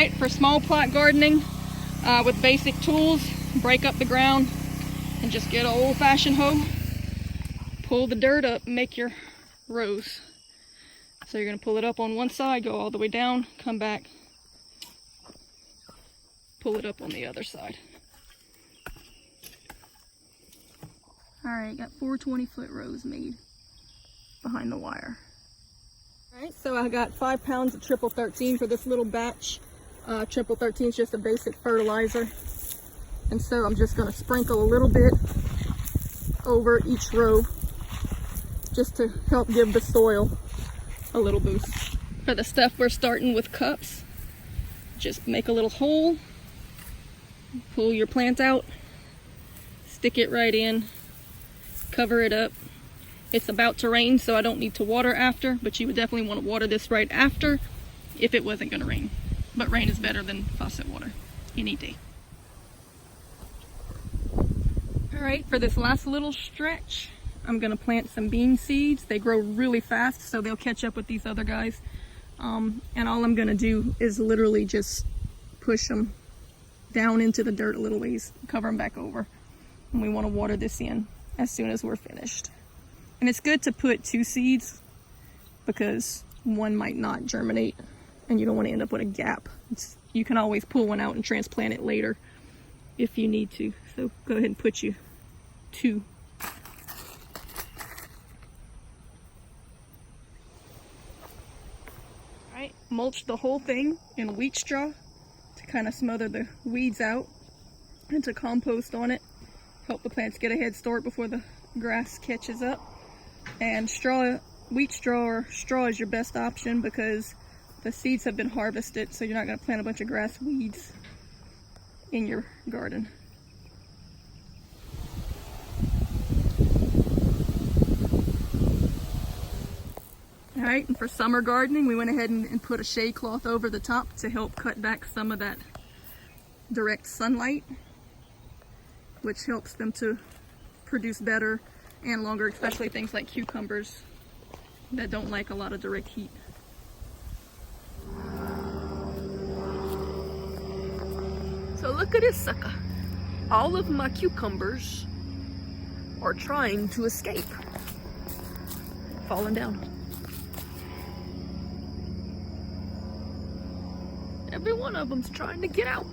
Alright, for small plot gardening with basic tools, break up the ground and just get an old-fashioned hoe. Pull the dirt up and make your rows. So you're going to pull it up on one side, go all the way down, come back, pull it up on the other side. Alright, got 4 20-foot rows made behind the wire. Alright, so I got 5 pounds of triple 13 for this little batch. Triple 13 is just a basic fertilizer. And so I'm just going to sprinkle a little bit over each row just to help give the soil a little boost. For the stuff we're starting with cups, just make a little hole, pull your plant out, stick it right in, cover it up. It's about to rain, so I don't need to water after, but you would definitely want to water this right after if it wasn't going to rain. But rain is better than faucet water any day. Alright, for this last little stretch, I'm going to plant some bean seeds. They grow really fast, so they'll catch up with these other guys. And all I'm going to do is literally just push them down into the dirt a little ways, cover them back over. And we want to water this in as soon as we're finished. And it's good to put 2 seeds because one might not germinate and you don't want to end up with a gap. You can always pull one out and transplant it later if you need to. So go ahead and put you 2. Alright, mulch the whole thing in wheat straw to kind of smother the weeds out and to compost on it. Help the plants get a head start before the grass catches up. And straw, wheat straw or straw is your best option because the seeds have been harvested, so you're not going to plant a bunch of grass weeds in your garden. Alright, and for summer gardening, we went ahead and put a shade cloth over the top to help cut back some of that direct sunlight, which helps them to produce better and longer, especially things like cucumbers that don't like a lot of direct heat. So look at this sucker. All of my cucumbers are trying to escape. Falling down. Every one of them's trying to get out.